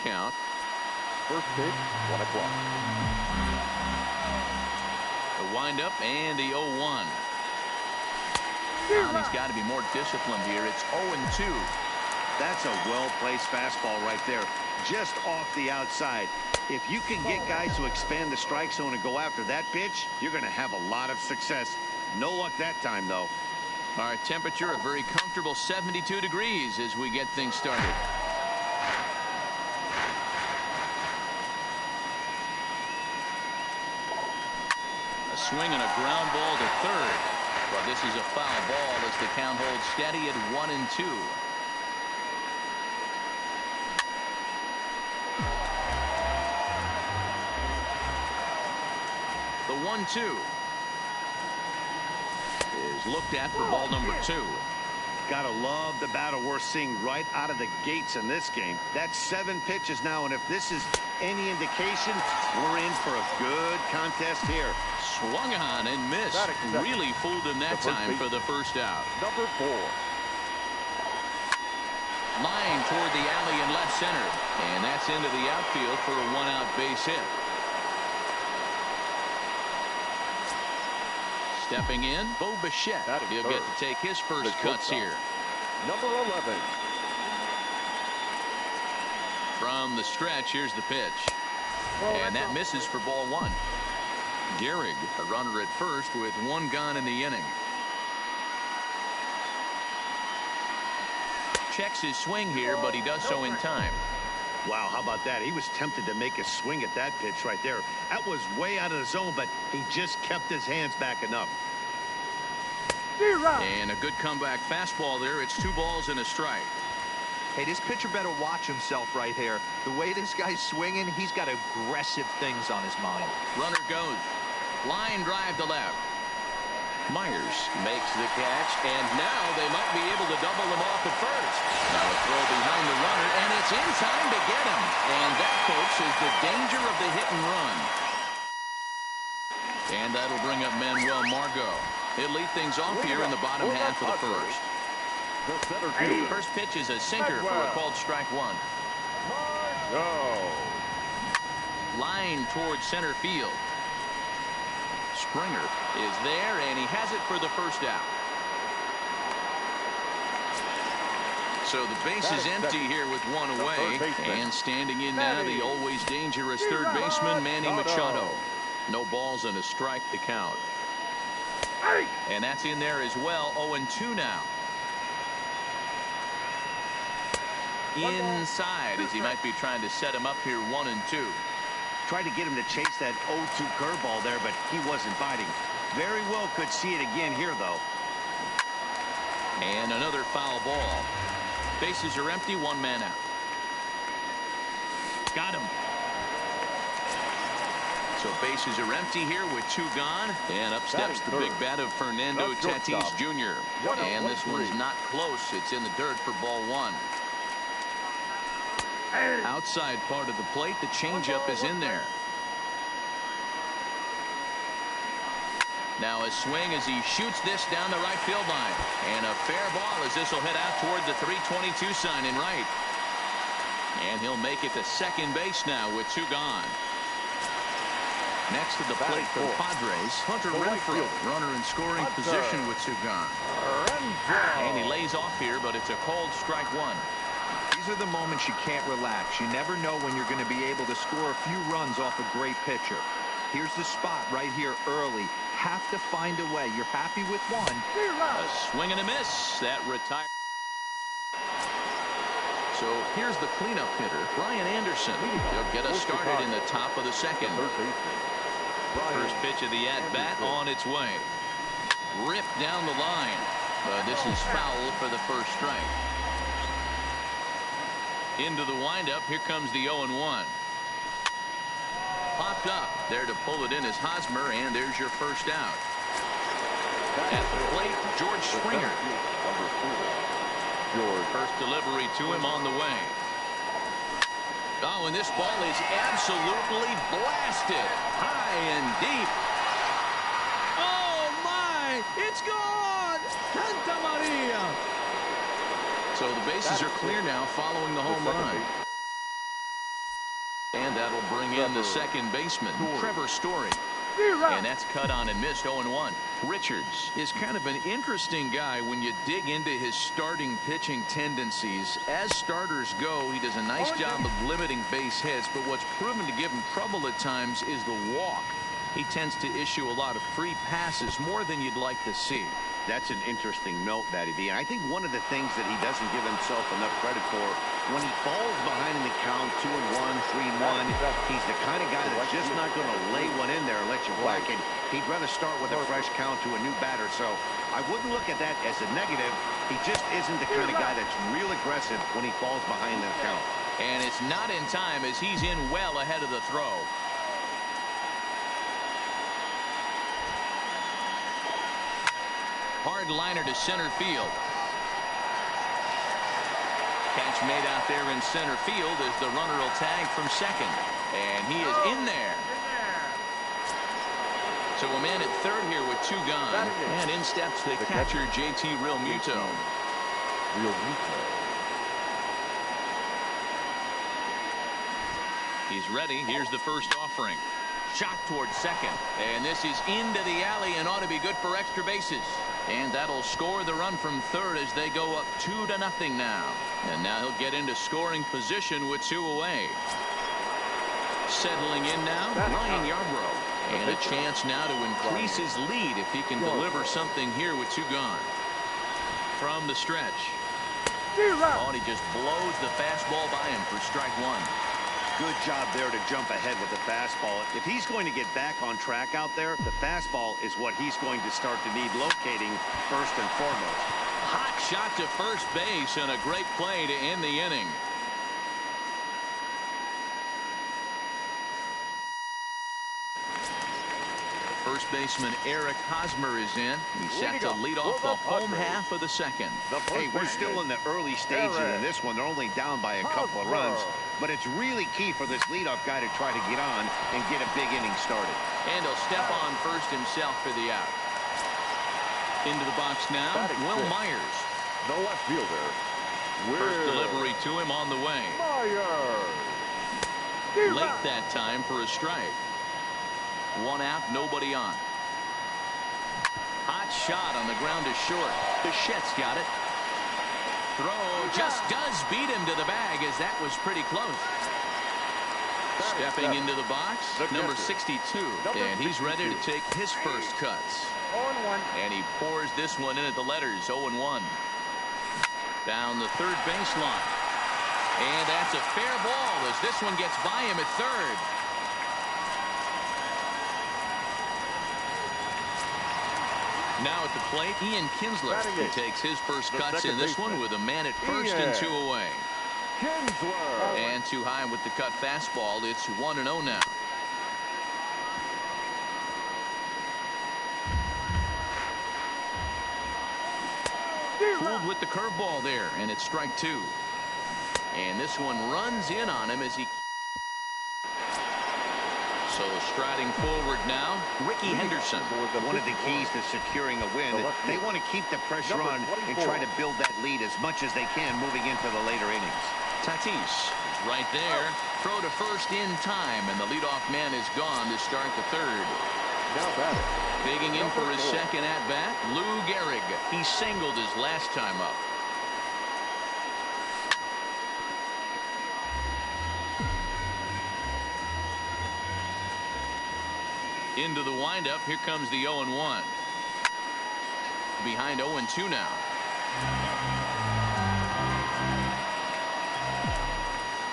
count. First pitch, 1 o'clock. The windup and the 0-1. He's got to be more disciplined here. It's 0-2. That's a well-placed fastball right there, just off the outside. If you can get guys to expand the strike zone and go after that pitch, you're going to have a lot of success. No luck that time, though. Our temperature a very comfortable 72 degrees as we get things started. A swing and a ground ball to third. But this is a foul ball as the count holds steady at 1-2. The 1-2 is looked at for ball number 2. Gotta love the battle we're seeing right out of the gates in this game. That's 7 pitches now, and if this is any indication, we're in for a good contest here. Swung on and missed. Really fooled him that time for the first out. Number 4. Line toward the alley in left center, and that's into the outfield for a 1-out base hit. Stepping in, Bo Bichette. He'll get to take his first cuts here. Number 11. From the stretch, here's the pitch. And that misses for ball 1. Gehrig, a runner at first with 1 gone in the inning. Checks his swing here, but he does so in time. Wow, how about that? He was tempted to make a swing at that pitch right there. That was way out of the zone, but he just kept his hands back enough. And a good comeback fastball there. It's 2 balls and a strike. Hey, this pitcher better watch himself right here. The way this guy's swinging, he's got aggressive things on his mind. Runner goes. Line drive to left. Myers makes the catch, and now they might be able to double him off at first. Now a throw behind the runner, and it's in time to get him. And that, folks, is the danger of the hit and run. And that'll bring up Manuel Margot. He'll lead things off here in the bottom half of the first. First pitch is a sinker for a called strike 1. Go. Line towards center field. Springer is there, and he has it for the first out. So the base is empty here with 1 away. And standing in now, the always dangerous third baseman, Manny Machado. No balls and a strike to count. And that's in there as well. 0-2 now. Inside as he might be trying to set him up here 1-2. Tried to get him to chase that 0-2 curveball there, but he wasn't biting. Very well could see it again here, though. And another foul ball. Bases are empty, 1 man out. Got him. So bases are empty here with 2 gone. And up steps the big bat of Fernando Tatis Jr. And this one's not close. It's in the dirt for ball 1. Outside part of the plate, the changeup is in there. Now a swing as he shoots this down the right field line. And a fair ball as this will head out toward the 322 sign in right. And he'll make it to second base now with 2 gone. Next to the plate for the Padres, Hunter Renfroe, runner in scoring position with 2 gone. And he lays off here, but it's a cold strike 1. These are the moments you can't relax. You never know when you're going to be able to score a few runs off a great pitcher. Here's the spot right here early. Have to find a way. You're happy with 1. A swing and a miss. That retires. So here's the cleanup hitter, Brian Anderson. He'll get us started in the top of the second. First pitch of the at-bat on its way. Ripped down the line. But this is foul for the first strike. Into the windup. Here comes the 0-1. Popped up. There to pull it in is Hosmer, and there's your first out. At the plate, George Springer. First delivery to him on the way. Oh, and this ball is absolutely blasted. High and deep. Oh, my. It's gone. Santa Maria. So the bases are clear now following the home run. And that'll bring in the second baseman, Trevor Story. And that's cut on and missed. 0-1. Richards is kind of an interesting guy when you dig into his starting pitching tendencies. As starters go, he does a nice job of limiting base hits, but what's proven to give him trouble at times is the walk. He tends to issue a lot of free passes, more than you'd like to see. That's an interesting note, Matty V. And I think one of the things that he doesn't give himself enough credit for, when he falls behind in the count, 2-1, 3-1, he's the kind of guy that's just not going to lay one in there and let you whack it. He'd rather start with a fresh count to a new batter. So I wouldn't look at that as a negative. He just isn't the kind of guy that's real aggressive when he falls behind in the count. And it's not in time as he's in well ahead of the throw. Hard liner to center field. Catch made out there in center field as the runner will tag from second. And he is in there. So a man at third here with two gone. And in steps the catcher, JT Realmuto. He's ready. Here's the first offering. Shot towards second. And this is into the alley and ought to be good for extra bases. And that'll score the run from third as they go up 2-0 now. And now he'll get into scoring position with two away. Settling in now, Ryan Yarbrough. And a chance now to increase his lead if he can deliver something here with two gone. From the stretch. Oh, and he just blows the fastball by him for strike one. Good job there to jump ahead with the fastball. If he's going to get back on track out there, the fastball is what he's going to start to need locating first and foremost. Hot shot to first base and a great play to end the inning. First baseman Eric Hosmer is in. He's set to lead off the home half of the second. Hey, we're still in the early stages in this one. They're only down by a couple of runs. But it's really key for this leadoff guy to try to get on and get a big inning started. And he'll step on first himself for the out. Into the box now, Will Myers. The left fielder. First delivery to him on the way. Myers. Late that time for a strike. One out, nobody on. Hot shot on the ground is short. Bichette's got it. Throw just does beat him to the bag as that was pretty close. Stepping into the box, number 62. And he's ready to take his first cuts. 0-1. And he pours this one in at the letters. 0-1. Down the third baseline. And that's a fair ball as this one gets by him at third. Now at the plate, Ian Kinsler, who takes his first cuts in this one with a man at first and two away. Kinsler. And too high with the cut fastball. It's 1-0 now. Fooled with the curveball there, and it's strike two. And this one runs in on him as he... So striding forward now, Ricky Henderson. One of the keys to securing a win, they want to keep the pressure on and try to build that lead as much as they can moving into the later innings. Tatis right there. Throw to first in time, and the leadoff man is gone to start the third. Now batting. Digging in for his second at-bat, Lou Gehrig. He singled his last time up. Into the windup. Here comes the 0-1. Behind 0-2 now.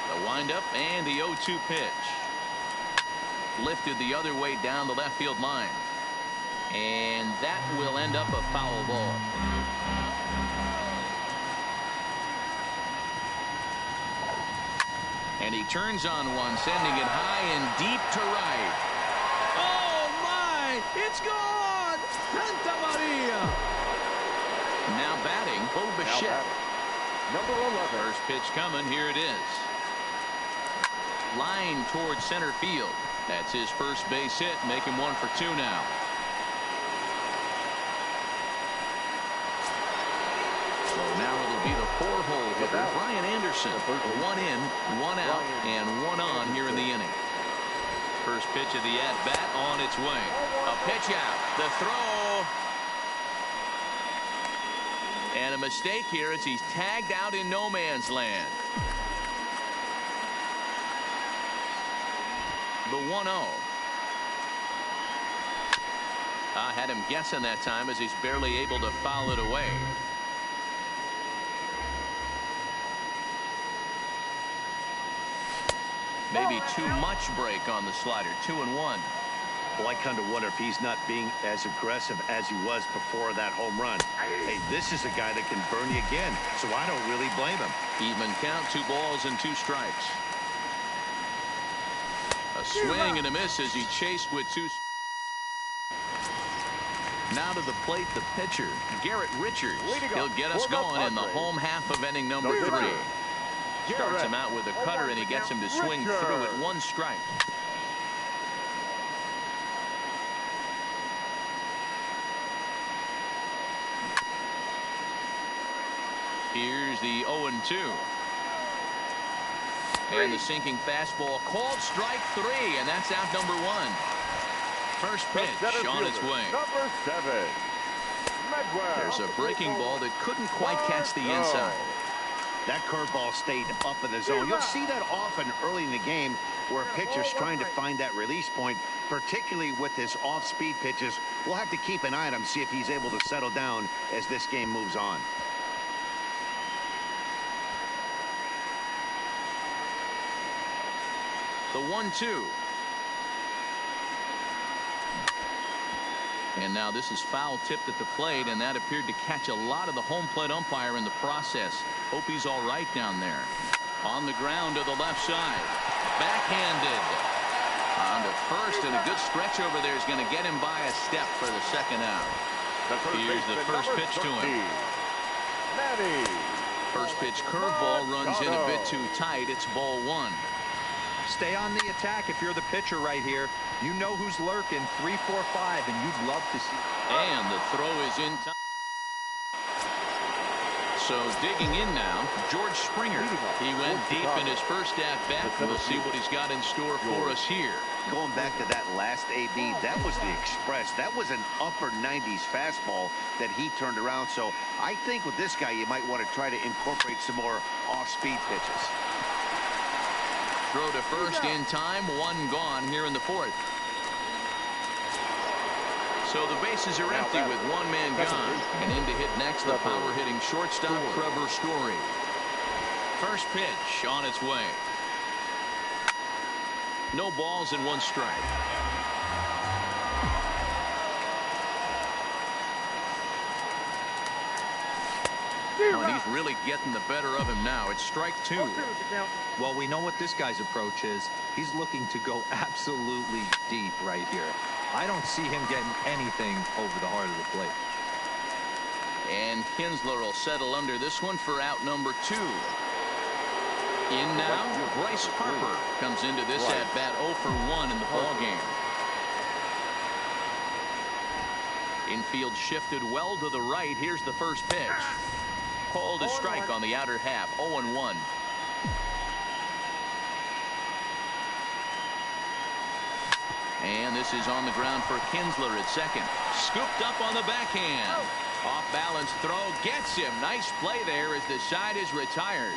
The windup and the 0-2 pitch. Lifted the other way down the left field line. And that will end up a foul ball. And he turns on one, sending it high and deep to right. It's gone! Santa Maria! Now batting, Bo Bichette. Number 11. First pitch coming, here it is. Line towards center field. That's his first base hit, make him 1 for 2 now. So now it'll be the Four-hole hitter Brian Anderson. One in, one out, and one on here in the inning. First pitch of the at-bat on its way. A pitch out. The throw. And a mistake here as he's tagged out in no man's land. The 1-0. I had him guessing that time as he's barely able to foul it away. Maybe too much break on the slider. 2-1. Well, I kind of wonder if he's not being as aggressive as he was before that home run. Hey, this is a guy that can burn you again, so I don't really blame him. Even count, 2 balls and 2 strikes. A swing and a miss as he chased with 2. Now to the plate, the pitcher, Garrett Richards. He'll get us going in the home half of inning number 3. Starts him out with a cutter, and he gets him to swing through at 1 strike. Here's the 0-2. And the sinking fastball called strike 3, and that's out number 1. First pitch on its way. Number 7. Medwell. There's a breaking ball that couldn't quite catch the inside. That curveball stayed up in the zone. You'll see that often early in the game where a pitcher's trying to find that release point, particularly with his off-speed pitches. We'll have to keep an eye on him, see if he's able to settle down as this game moves on. The 1-2. And now this is foul tipped at the plate, and that appeared to catch a lot of the home plate umpire in the process. Hope he's all right down there. On the ground to the left side. Backhanded. On to first, and a good stretch over there is going to get him by a step for the second out. Here's the first pitch to him. Manny. First pitch curveball runs in a bit too tight. It's ball 1. Stay on the attack if you're the pitcher right here. You know who's lurking, 3, 4, 5, and you'd love to see. And the throw is in time. So digging in now, George Springer. He went deep in his first at-bat. We'll see what he's got in store for us here. Going back to that last AB, that was the express. That was an upper 90s fastball that he turned around. So I think with this guy, you might want to try to incorporate some more off-speed pitches. Throw to first in time, 1 gone here in the 4th. So the bases are empty with 1 man gone. And in to hit next, the power-hitting shortstop, Trevor Story. First pitch on its way. No balls and 1 strike. Oh, and he's really getting the better of him now. It's strike 2. Well, we know what this guy's approach is. He's looking to go absolutely deep right here. I don't see him getting anything over the heart of the plate. And Kinsler will settle under this one for out number 2. In now, Bryce Harper comes into this at-bat 0 for 1 in the ballgame. Infield shifted well to the right. Here's the first pitch. Called a strike on the outer half. 0-1. And this is on the ground for Kinsler at second. Scooped up on the backhand. Off balance throw gets him. Nice play there as the side is retired.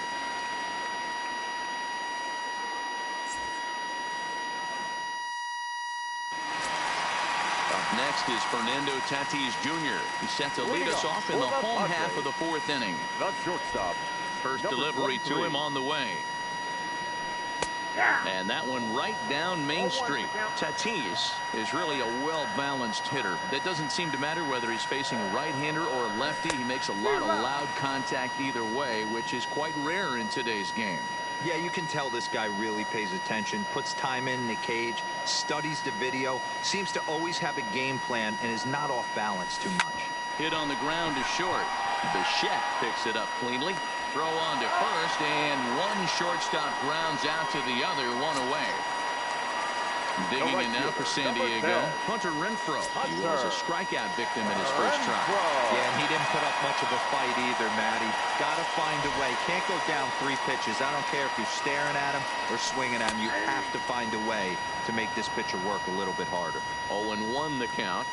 Up next is Fernando Tatis Jr. He's set to lead us off in the home half of the 4th inning. The shortstop. First delivery to him on the way. And that one right down Main Street. Tatis is really a well-balanced hitter. That doesn't seem to matter whether he's facing a right-hander or a lefty. He makes a lot of loud contact either way, which is quite rare in today's game. Yeah, you can tell this guy really pays attention, puts time in the cage, studies the video, seems to always have a game plan, and is not off balance too much. Hit on the ground is short. Bichette picks it up cleanly. Throw on to first, and one shortstop grounds out to the other, 1 away. Digging in now for San Diego, Hunter Renfroe. He was a strikeout victim in his first try. Yeah, and he didn't put up much of a fight either, Matty. Got to find a way. Can't go down 3 pitches. I don't care if you're staring at him or swinging at him. You have to find a way to make this pitcher work a little bit harder. 0-1 the count.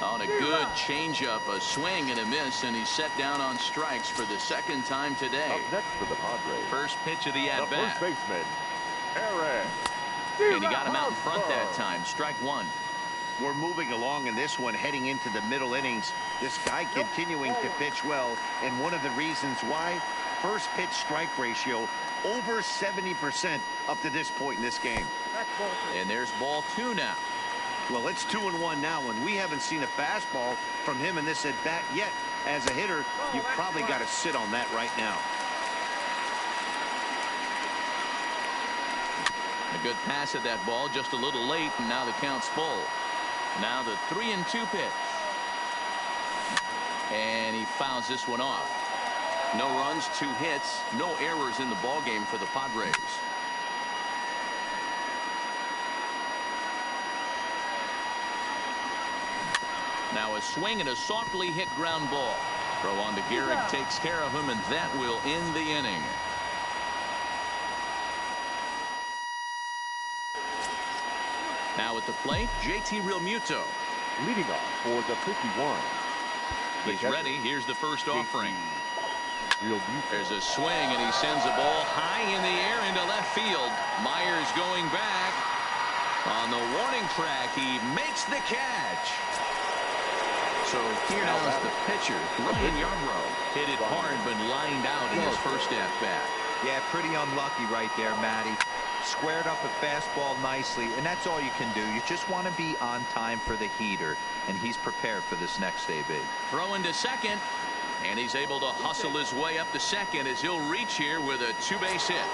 On a good changeup, a swing and a miss, and he's set down on strikes for the second time today. Up next for the Padres, First pitch of the the at-bat. first baseman, Aaron. And he got him out in front that time. Strike one. We're moving along in this one, heading into the middle innings. This guy continuing to pitch well, and one of the reasons why, first pitch strike ratio over 70% up to this point in this game. And there's ball 2 now. Well, it's 2-1 now, and we haven't seen a fastball from him in this at bat yet. As a hitter, you've probably got to sit on that right now. A good pass at that ball, just a little late, and now the count's full. Now the 3-2 pitch. And he fouls this one off. No runs, 2 hits, no errors in the ball game for the Padres. Now a swing and a softly hit ground ball. Throw on to Gehrig, takes care of him, and that will end the inning. Now at the plate, JT Realmuto. Leading off for the 51. He's ready. Here's the first offering. Realmuto. There's a swing, and he sends a ball high in the air into left field. Myers going back. On the warning track, he makes the catch. So here now is the pitcher, Ryan Yarbrough. Hit it hard, but lined out in his first at-bat. Yeah, pretty unlucky right there, Matty. Squared up a fastball nicely, and that's all you can do. You just want to be on time for the heater, and he's prepared for this next AB. Throw into second, and he's able to hustle his way up to second as he'll reach here with a 2-base hit.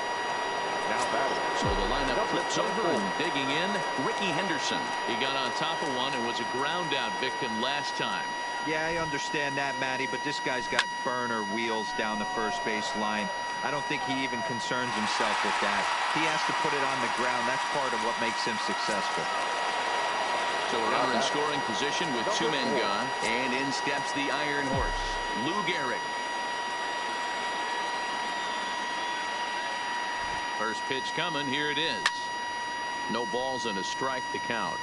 Now batting. So the lineup flips over, and digging in, Ricky Henderson. He got on top of one and was a ground out victim last time. Yeah, I understand that, Matty, but this guy's got burner wheels down the first base line. I don't think he even concerns himself with that. He has to put it on the ground. That's part of what makes him successful. So a runner in scoring position with 2 men gone, and in steps the Iron Horse, Lou Gehrig. First pitch coming. Here it is. No balls and a strike to count.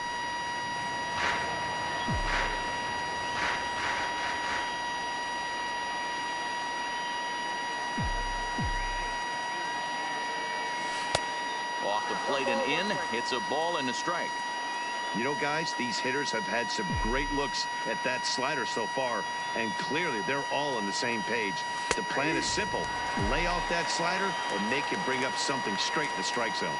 Off the plate and in. It's a ball and a strike. You know, guys, these hitters have had some great looks at that slider so far, and clearly they're all on the same page. The plan is simple. Lay off that slider, and they can bring up something straight in the strike zone.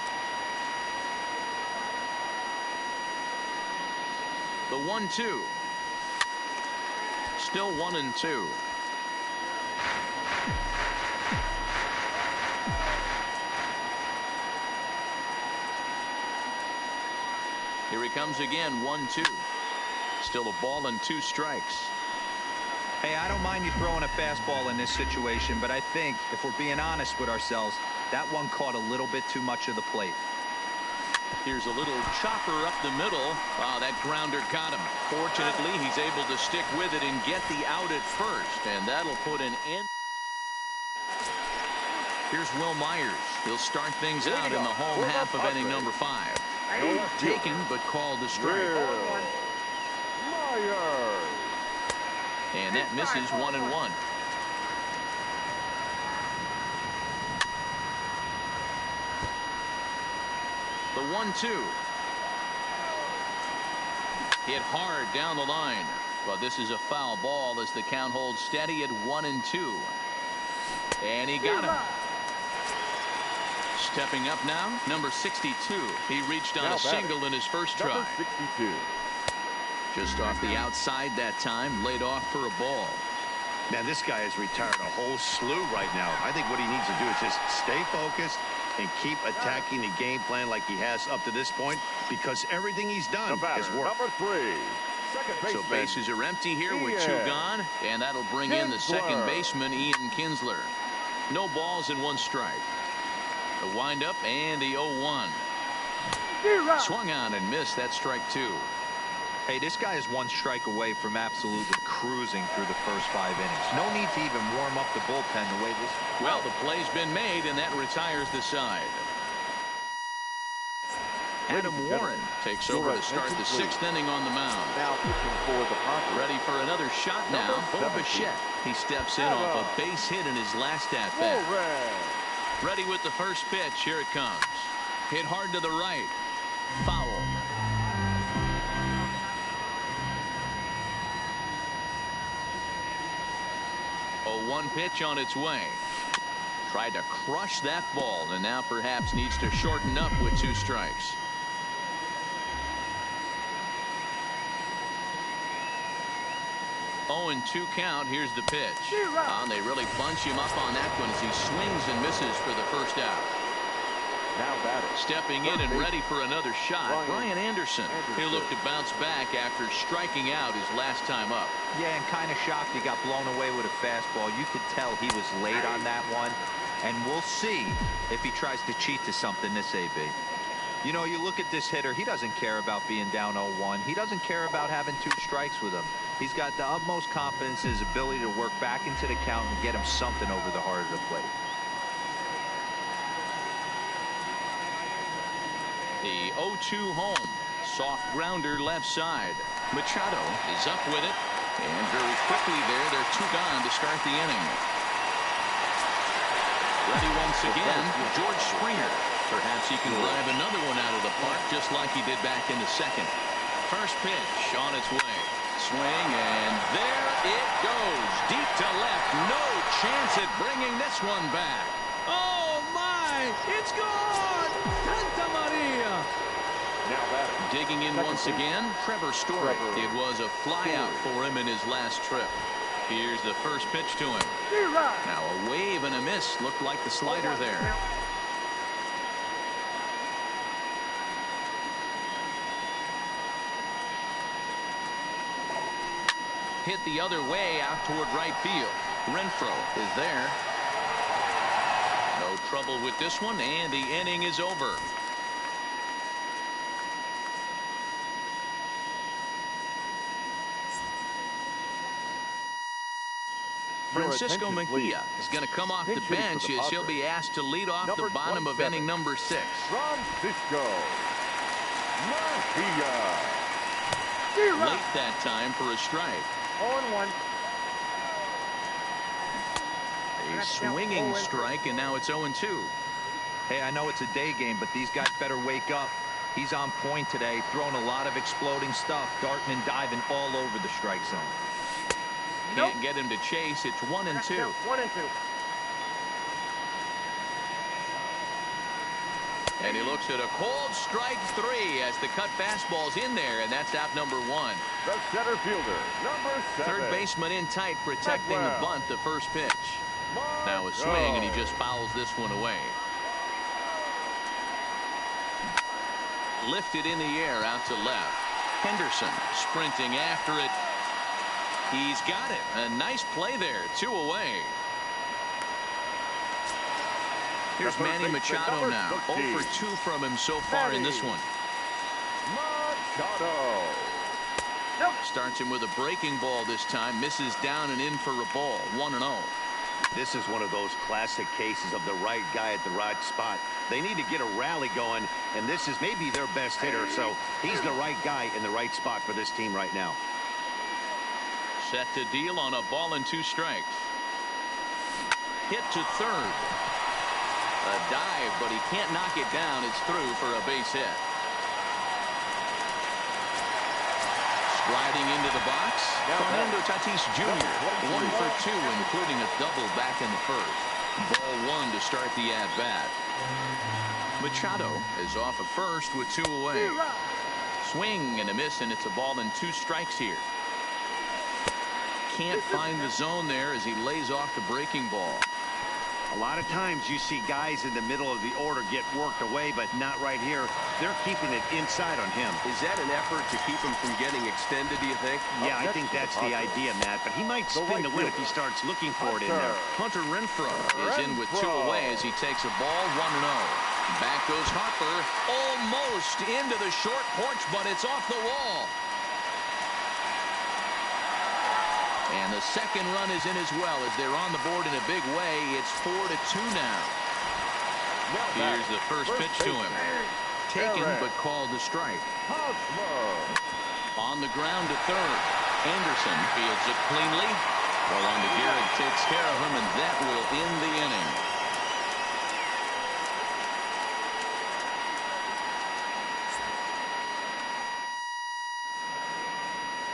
The 1-2. Still 1-2. Here he comes again, 1-2. Still a ball and 2 strikes. Hey, I don't mind you throwing a fastball in this situation, but I think, if we're being honest with ourselves, that one caught a little bit too much of the plate. Here's a little chopper up the middle. Oh, that grounder got him. Fortunately, he's able to stick with it and get the out at first, and that'll put an end. Here's Will Myers. He'll start things out in the home half of inning number 5. Taken, but called a strike. Myers. And that misses 1-1. The 1-2. Hit hard down the line. But this is a foul ball as the count holds steady at 1-2. And he got him. Stepping up now, number 62. He reached on a single in his first try. Number 62. Just off the outside that time, laid off for a ball. Man, this guy has retired a whole slew right now. I think what he needs to do is just stay focused, and keep attacking the game plan like he has up to this point, because everything he's done has worked. Number 3, second baseman. So bases are empty here with 2 gone, and that'll bring in the second baseman, Ian Kinsler. No balls and 1 strike. The windup and the 0-1. Swung on and missed. That strike 2. Hey, this guy is 1 strike away from absolutely cruising through the first 5 innings. No need to even warm up the bullpen the way this. Well, the play's been made, and that retires the side. Adam Warren takes over to start the 6th inning on the mound. Now pitching for the Padres. Ready for another shot now. Bo Bichette. He steps in off a base hit in his last at-bat. Ready with the first pitch. Here it comes. Hit hard to the right. Foul. 0-1 pitch on its way. Tried to crush that ball, and now perhaps needs to shorten up with 2 strikes. Oh, and 2 count. Here's the pitch. They really bunch him up on that one as he swings and misses for the first out. Now batting. Stepping in and ready for another shot. Brian Anderson. He'll look to bounce back after striking out his last time up. Yeah, and kind of shocked he got blown away with a fastball. You could tell he was late on that one. And we'll see if he tries to cheat to something this AB. You know, you look at this hitter, he doesn't care about being down 0-1. He doesn't care about having 2 strikes with him. He's got the utmost confidence in his ability to work back into the count and get him something over the heart of the plate. The 0-2 home. Soft grounder left side. Machado is up with it. And very quickly they're 2 gone to start the inning. Ready once again, George Springer. Perhaps he can drive another one out of the park just like he did back in the 2nd. First pitch on its way. Swing, and there it goes. Deep to left. No chance at bringing this one back. Oh, my. It's gone. Santa Maria. Now batting. Digging in once again, Trevor Story. It was a flyout for him in his last trip. Here's the first pitch to him. Now a wave and a miss. Looked like the slider there. Hit the other way out toward right field. Renfroe is there. No trouble with this one, and the inning is over. Francisco Mejia is going to come off the bench as he'll be asked to lead off the bottom of inning number 6. Francisco Mejia. Late that time for a strike. 0-1. A swinging strike, and now it's 0-2. Hey, I know it's a day game, but these guys better wake up. He's on point today, throwing a lot of exploding stuff, darting and diving all over the strike zone. Can't get him to chase. It's 1-2. 1-2. And he looks at a cold strike 3 as the cut fastball's in there, and that's out number 1. The center fielder, number 7. Third baseman in tight, protecting the bunt, the first pitch. Now a swing, and he just fouls this one away. Lifted in the air out to left. Henderson sprinting after it. He's got it. A nice play there. 2 away. Here's Manny Machado now. 0 for 2 from him so far in this one. Machado. Starts him with a breaking ball this time. Misses down and in for a ball. 1-0. This is one of those classic cases of the right guy at the right spot. They need to get a rally going, and this is maybe their best hitter, so he's the right guy in the right spot for this team right now. Set to deal on a ball and 2 strikes. Hit to third. A dive, but he can't knock it down. It's through for a base hit. Sliding into the box, Fernando Tatis Jr. 1 for 2, including a double back in the first. Ball 1 to start the at-bat. Machado is off at first with 2 away. Swing and a miss, and it's a ball and 2 strikes here. Can't find the zone there as he lays off the breaking ball. A lot of times you see guys in the middle of the order get worked away, but not right here. They're keeping it inside on him. Is that an effort to keep him from getting extended, do you think? Yeah, I think that's the idea, Matt. But he might spin the win if he starts looking for it in there. Hunter Renfroe is in with 2 away as he takes a ball 1-0. Back goes Harper, almost into the short porch, but it's off the wall. And the second run is in as well as they're on the board in a big way. It's 4-2 now. Here's the first pitch to him. Taken but called a strike. On the ground to third. Anderson fields it cleanly. Well, on to Gehrig, takes care of him, and that will end the inning.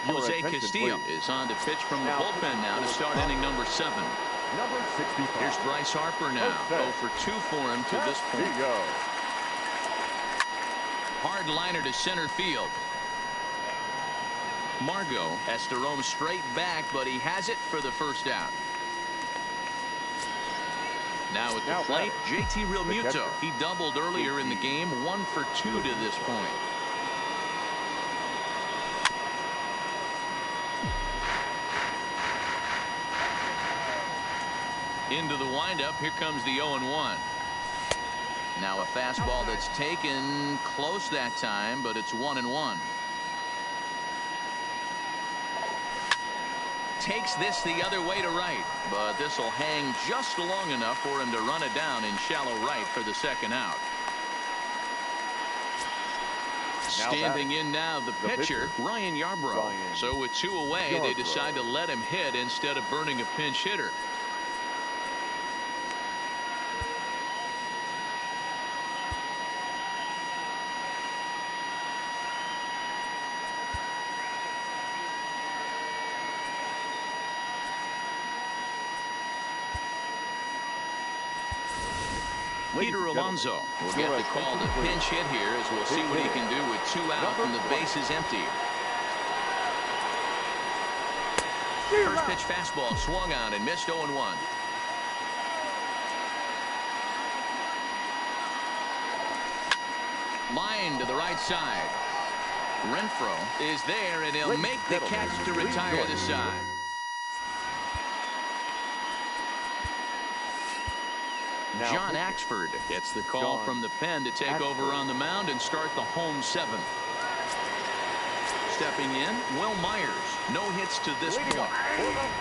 Jose Castillo is on to pitch from the bullpen now to start inning number 7. Number 65. Here's Bryce Harper now. 0 for 2 for him to this point. Hard liner to center field. Margot has to roam straight back, but he has it for the first out. Now at the plate, JT Realmuto. He doubled earlier in the game, 1 for 2 to this point. Into the windup. Here comes the 0-1. Now a fastball that's taken close that time, but it's 1-1. Takes this the other way to right, but this will hang just long enough for him to run it down in shallow right for the second out. Standing in now the pitcher, Ryan Yarbrough. So with 2 away, they decide to let him hit instead of burning a pinch hitter. Peter Alonso will get the call to pinch hit here, as we'll see what he can do with 2 out and the bases empty. First pitch fastball swung on and missed 0-1. Line to the right side. Renfroe is there, and he'll make the catch to retire the side. John Axford gets the call from the pen to take over on the mound and start the home 7th. Stepping in, Will Myers. No hits to this point.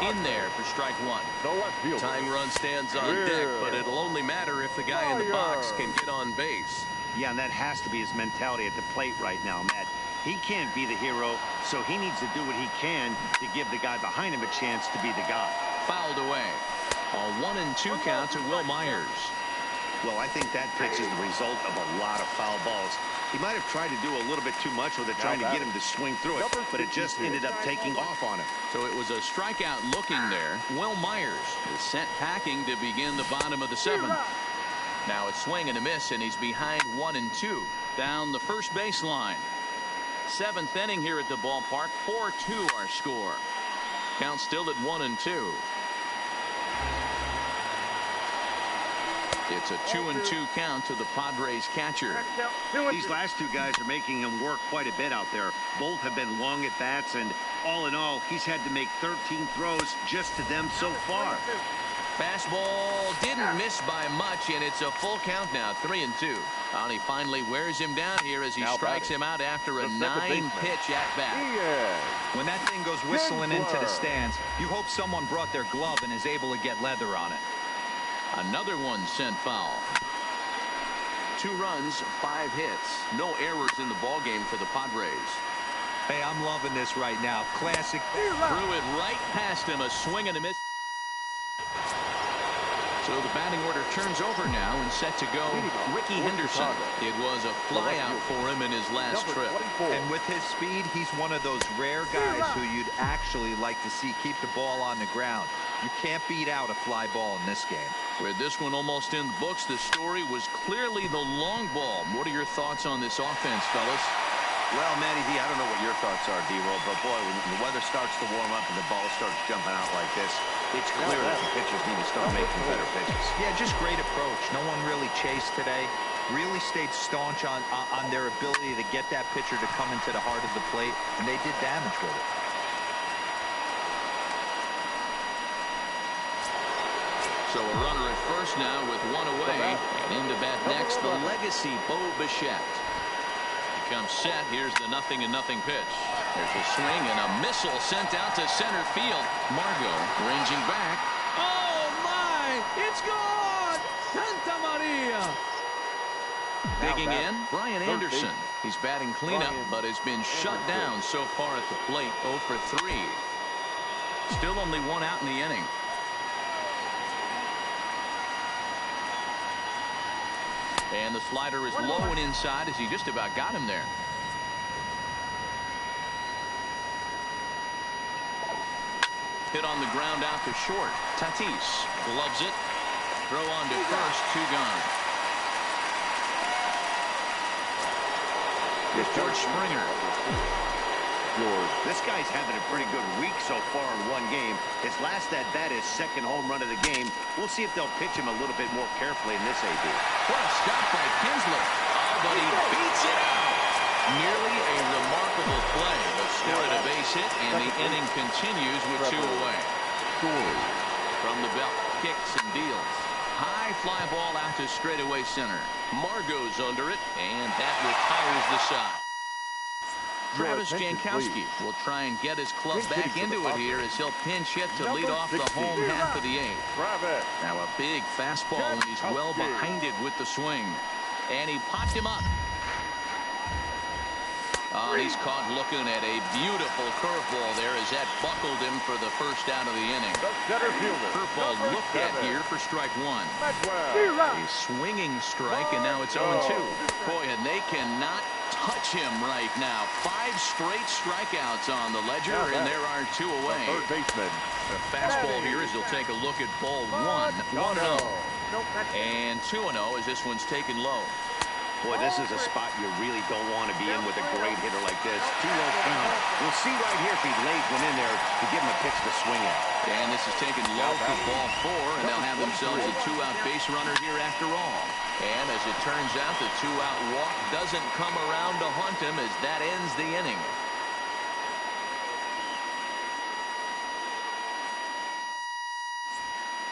In there for strike 1. Tying run stands on deck, but it'll only matter if the guy in the box can get on base. Yeah, and that has to be his mentality at the plate right now, Matt. He can't be the hero, so he needs to do what he can to give the guy behind him a chance to be the guy. Fouled away. A 1-2 count to Will Myers. Well, I think that pitch is the result of a lot of foul balls. He might have tried to do a little bit too much with it, trying to get him to swing through it, but it just ended up taking off on him. So it was a strikeout looking there. Will Myers is sent packing to begin the bottom of the 7th. Now it's swing and a miss, and he's behind 1-2 down the first baseline. 7th inning here at the ballpark. 4-2 our score. Count still at 1-2. It's a 2-2 count to the Padres catcher. These last 2 guys are making him work quite a bit out there. Both have been long at bats, and all in all, he's had to make 13 throws just to them so far. Fastball didn't miss by much, and it's a full count now, 3-2. And he finally wears him down here as he strikes him out after a 9-pitch at bat. When that thing goes whistling into the stands, you hope someone brought their glove and is able to get leather on it. Another one sent foul. 2 runs, 5 hits. No errors in the ballgame for the Padres. Hey, I'm loving this right now. Classic. Threw it right past him. A swing and a miss. So the batting order turns over now and set to go Ricky Henderson. It was a flyout for him in his last trip. And with his speed, he's one of those rare guys who you'd actually like to see keep the ball on the ground. You can't beat out a fly ball in this game. With this one almost in the books, the story was clearly the long ball. What are your thoughts on this offense, fellas? Well, Matty D, I don't know what your thoughts are, D-Roll, but boy, when the weather starts to warm up and the ball starts jumping out like this, It's clear that the pitchers need to start making better pitches. Yeah, just great approach. No one really chased today. Really stayed staunch on their ability to get that pitcher to come into the heart of the plate, and they did damage with it. So a runner at first now with one away. And in to bat next, the legacy Bo Bichette. He comes set. Here's the 0-0 pitch. There's a swing and a missile sent out to center field. Margot ranging back. Oh, my! It's gone! Santa Maria! Digging in, Brian Anderson. He's batting cleanup, but has been shut down so far at the plate. 0 for 3. Still only one out in the inning. And the slider is low and inside as he just about got him there. Hit on the ground out to short. Tatis gloves it. Throw on to first. 2 gone. George Springer. This guy's having a pretty good week so far in one game. His last at bat is second home run of the game. We'll see if they'll pitch him a little bit more carefully in this AB. What a stop by Kinsler. Oh, but he beats it out. Nearly a remarkable play, but scored a base hit, and the inning continues with 2 away. From the belt, kicks and deals. High fly ball out to straightaway center. Margot's under it, and that retires the side. Travis Jankowski will try and get his club back into it here as he'll pinch hit to lead off the home half of the 8th. Now a big fastball, and he's well behind it with the swing. And he popped him up. Oh, he's caught looking at a beautiful curveball there as that buckled him for the first out of the inning. Curveball looked at here for strike 1. A swinging strike, and now it's 0-2. Boy, and they cannot touch him right now. 5 straight strikeouts on the ledger, and there are 2 away. The fastball here as he'll take a look at ball 1. 1-0. And 2-0 as this one's taken low. Boy, this is a spot you really don't want to be in with a great hitter like this. Too low count. We'll see right here if he lays one in there to give him a pitch to swing at. And this is taken low for ball 4, and they'll have themselves a 2-out base runner here after all. And as it turns out, the 2-out walk doesn't come around to haunt him as that ends the inning.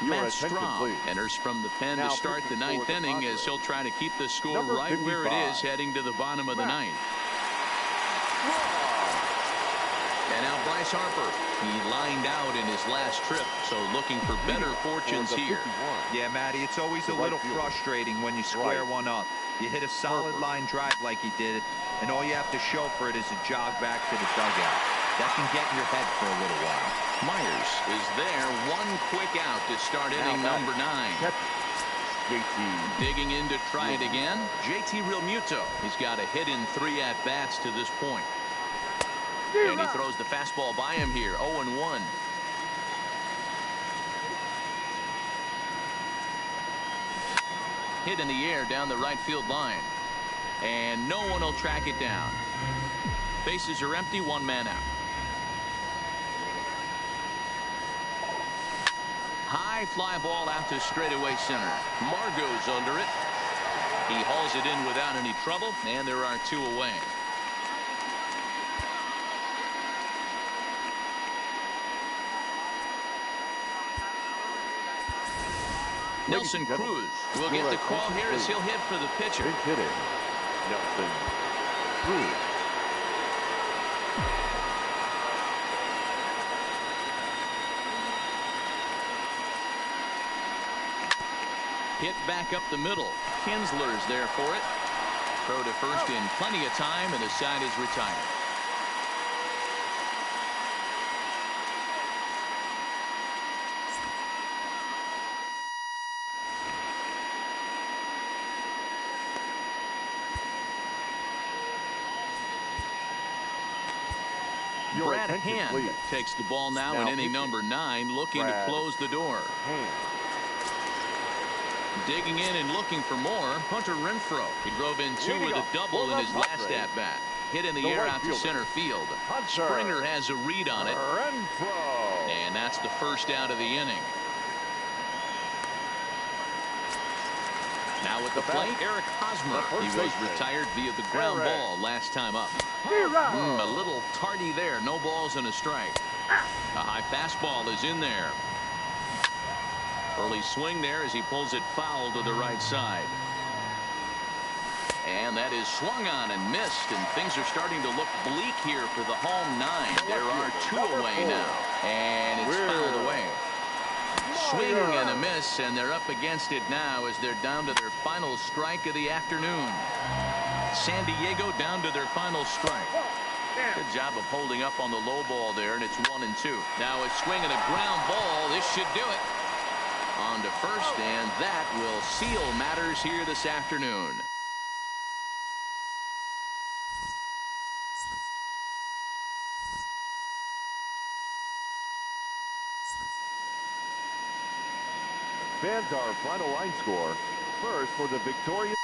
Matt Strahm enters from the pen to start the 9th inning as he'll try to keep the score right where it is heading to the bottom of the 9th. And now Bryce Harper. He lined out in his last trip, so looking for better fortunes here. Yeah, Matty, it's always a little frustrating when you square one up. You hit a solid line drive like he did, and all you have to show for it is a jog back to the dugout. That can get in your head for a little while. Myers is there. 1 quick out to start inning number 9. Digging in to try it again. JT Realmuto. He's got a hit in 3 at-bats to this point. And he throws the fastball by him here. 0-1. Hit in the air down the right field line. And no one will track it down. Bases are empty. 1 man out. High fly ball out to straightaway center. Margot's under it. He hauls it in without any trouble, and there are 2 away. Nelson Cruz will get the call here as he'll hit for the pitcher. Nelson Cruz. Hit back up the middle. Kinsler's there for it. Throw to first in plenty of time, and the side is retired. Brad Hand takes the ball now in inning number 9, looking to close the door. Digging in and looking for more, Hunter Renfroe. He drove in 2 with a double in his last at-bat. Hit in the air out to center field. Springer has a read on it. Renfroe. And that's the first out of the inning. Now at the plate, Eric Hosmer. He was retired via the ground ball last time up. A little tardy there. No balls and a strike. A high fastball is in there. Early swing there as he pulls it foul to the right side. And that is swung on and missed, and things are starting to look bleak here for the home nine. There are 2 away now, and it's fouled away. Swing and a miss, and they're up against it now as they're down to their final strike of the afternoon. San Diego down to their final strike. Good job of holding up on the low ball there, and it's 1-2. Now a swing and a ground ball. This should do it. On to first, and that will seal matters here this afternoon. Fans, our final line score. First for the victorious